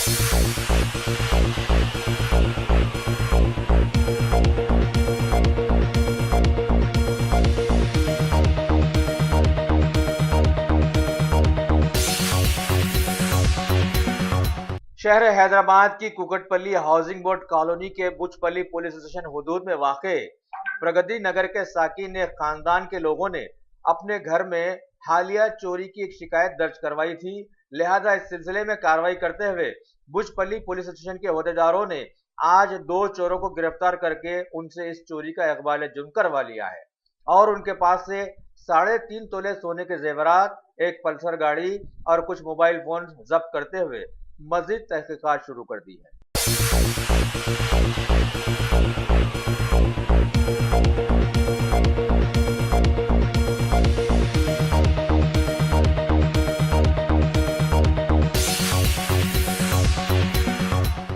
शहर हैदराबाद की Kukatpally housing board colony के बुचपल्ली पुलिस स्टेशन हुदूद में वाक़े प्रगति नगर के साकिन खानदान के लोगों ने अपने घर में हालिया चोरी की एक शिकायत दर्ज करवाई थी। लिहाजा इस सिलसिले में कार्रवाई करते हुए बुचपल्ली पुलिस स्टेशन के अहदेदारों ने आज 2 चोरों को गिरफ्तार करके उनसे इस चोरी का इकबाल जुर्म करवा लिया है और उनके पास से 3.5 तोले सोने के जेवरात, एक पल्सर गाड़ी और कुछ मोबाइल फोन जब्त करते हुए मजीद तहकीकात शुरू कर दी है।